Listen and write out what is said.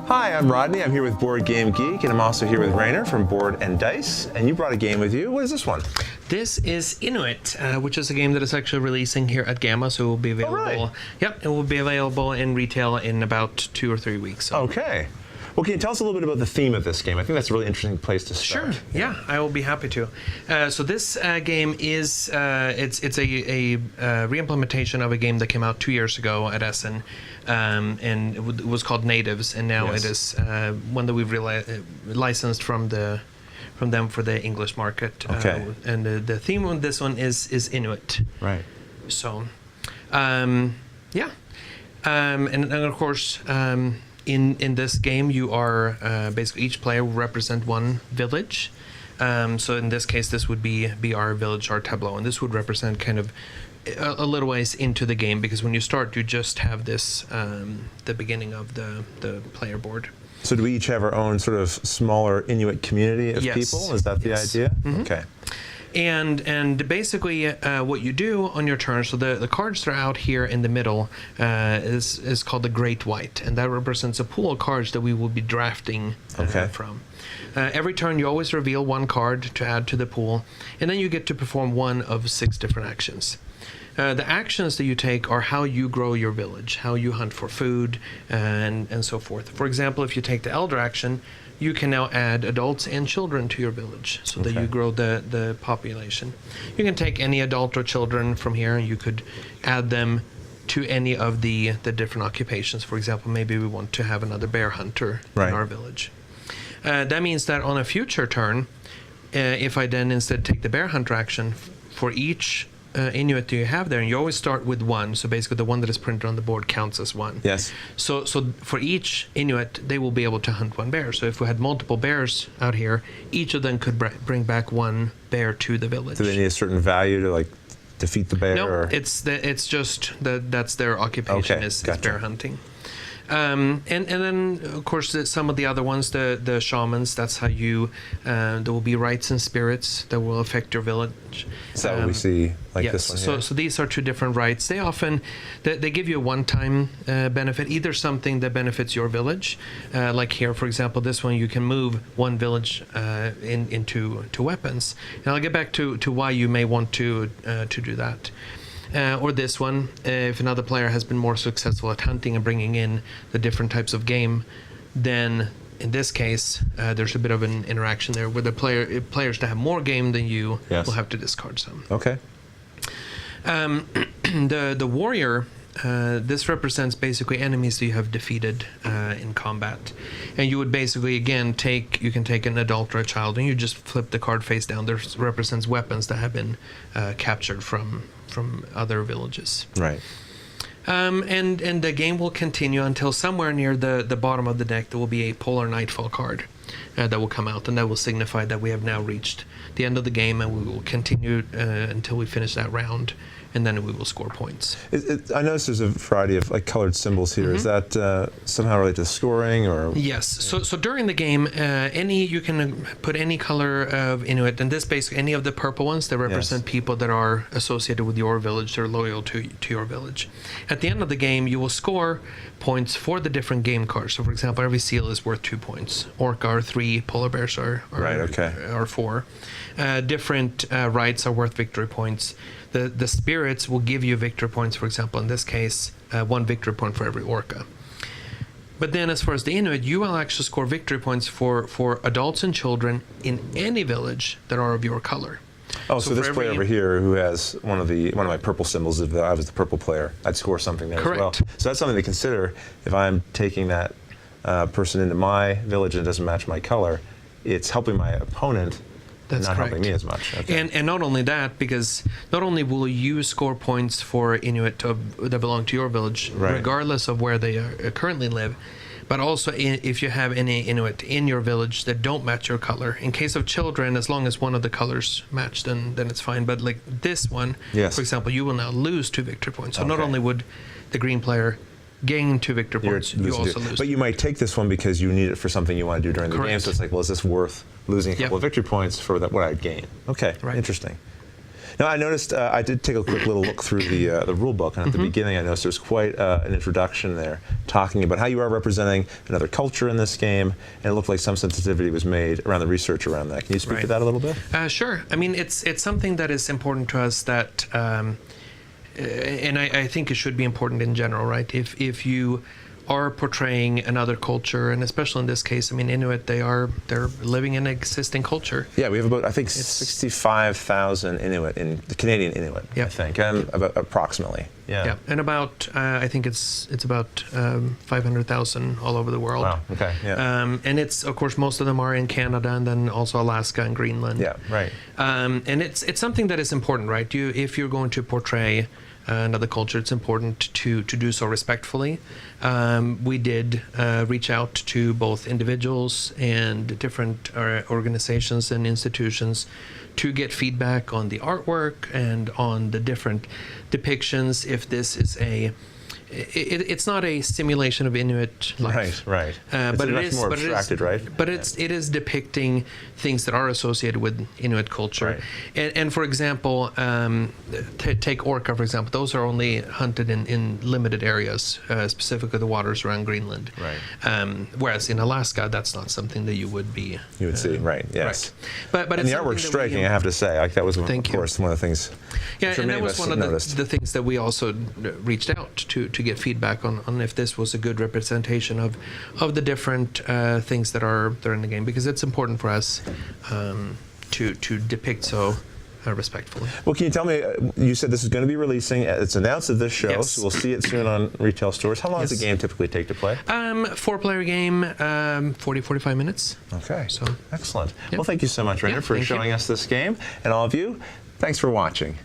Hi, I'm Rodney. I'm here with Board Game Geek, and I'm also here with Rainer from Board and Dice. And you brought a game with you. What is this one? This is Inuit, which is a game that is actually releasing here at GAMA, so it will be available. Oh, really? Yep, it will be available in retail in about 2 or 3 weeks. So. Okay. Well, can you tell us a little bit about the theme of this game? I think that's a really interesting place to start. Sure. Yeah, I will be happy to. So this game is it's a re-implementation of a game that came out 2 years ago at Essen, and it was called Natives, and now it is one that we've licensed from them for the English market. Okay. And the theme of this one is Inuit. Right. So, yeah, and of course. In this game, you are basically each player will represent one village. So in this case, this would be our village, our tableau, and this would represent kind of a little ways into the game, because when you start, you just have this the beginning of the player board. So do we each have our own sort of smaller Inuit community of people? Is that the idea? Mm-hmm. Okay. And basically what you do on your turn, so the cards that are out here in the middle is called the Great White, and that represents a pool of cards that we will be drafting from. Every turn you always reveal one card to add to the pool, and then you get to perform one of 6 different actions. The actions that you take are how you grow your village, how you hunt for food, and so forth. For example, if you take the Elder action, you can now add adults and children to your village so that you grow the population. You can take any adult or children from here, and you could add them to any of the different occupations. For example, maybe we want to have another bear hunter in our village. That means that on a future turn, if I then instead take the bear hunter action, for each Inuit that you have there, and you always start with 1, so basically the one that is printed on the board counts as 1. Yes. So for each Inuit, they will be able to hunt 1 bear. So if we had multiple bears out here, each of them could bring back 1 bear to the village. Do they need a certain value to like defeat the bear? No, or? it's just that's their occupation is bear hunting. And then of course some of the other ones, the shamans, that's how you there will be rites and spirits that will affect your village. Is that what we see this one here? So these are 2 different rites. They often they give you a one-time benefit, either something that benefits your village, like here for example, this one you can move 1 village into weapons, and I'll get back to why you may want to do that. Or this one, if another player has been more successful at hunting and bringing in the different types of game, then in this case, there's a bit of an interaction there where the players that have more game than you will have to discard some. Okay. The warrior, this represents basically enemies that you have defeated in combat, and you would basically again you can take an adult or a child, and you just flip the card face down. This represents weapons that have been captured from other villages. Right. And the game will continue until somewhere near the bottom of the deck there will be a Polar Nightfall card that will come out, and that will signify that we have now reached the end of the game, and we will continue until we finish that round, and then we will score points. I notice there's a variety of like colored symbols here. Is that somehow related to scoring, or? Yes. So during the game, you can put any color of Inuit, and this basically any of the purple ones that represent people that are associated with your village, they're loyal to your village. At the end of the game, you will score points for the different game cards. So for example, every seal is worth 2 points. Orca are 3, polar bears are 4. Different rights are worth victory points. The spirits will give you victory points, for example, in this case, 1 victory point for every orca. But then as far as the Inuit, you will actually score victory points for adults and children in any village that are of your color. Oh, so this player over here who has one of my purple symbols, if I was the purple player, I'd score something there as well. So that's something to consider if I'm taking that person into my village and it doesn't match my color. It's helping my opponent. That's not correct. helping me as much. Okay. And not only that, because not only will you score points for Inuit that belong to your village, regardless of where they currently live, but also if you have any Inuit in your village that don't match your color. In case of children, as long as one of the colors match, then it's fine. But like this one, for example, you will now lose 2 victory points. So not only would the green player gain 2 victory points, you also lose. But you might take this one because you need it for something you want to do during the game. So it's like, well, is this worth losing a couple of victory points for what I'd gain? Okay, interesting. Now, I noticed, I did take a quick little look through the rule book, and at the beginning I noticed there's quite an introduction there talking about how you are representing another culture in this game, and it looked like some sensitivity was made around the research around that. Can you speak to that a little bit? Sure. I mean, it's something that is important to us that, and I think it should be important in general, right? If you are portraying another culture, and especially in this case, I mean, Inuit, they're living in an existing culture. Yeah, we have about, I think, 65,000 Inuit, in the Canadian Inuit, I think, about approximately. Yeah, and about, I think it's about 500,000 all over the world. Wow, okay, yeah. And it's, of course, most of them are in Canada, and then also Alaska and Greenland. Yeah, right. And it's something that is important, right? If you're going to portray another culture, it's important to do so respectfully. We did reach out to both individuals and different organizations and institutions to get feedback on the artwork and on the different depictions. If this is it's not a simulation of Inuit life. Right. But it's much more abstracted, right? But it is depicting things that are associated with Inuit culture. Right. And for example, take orca, for example. Those are only hunted in limited areas, specifically the waters around Greenland. Right. Whereas in Alaska, that's not something that you would be. You would see, right? Yes. Right. But and the artwork's striking, I have to say. Like that was, of course, one of the things. Yeah, and that was one of the things that we also reached out to get feedback on if this was a good representation of the different things that are in the game, because it's important for us to depict so respectfully. Well, can you tell me, you said this is going to be releasing, it's announced at this show, yes. So we'll see it soon on retail stores. How long does the game typically take to play? 4-player game, 40-45 minutes. Okay, so excellent. Yep. Well, thank you so much, Rainer, for showing us this game. And all of you, thanks for watching.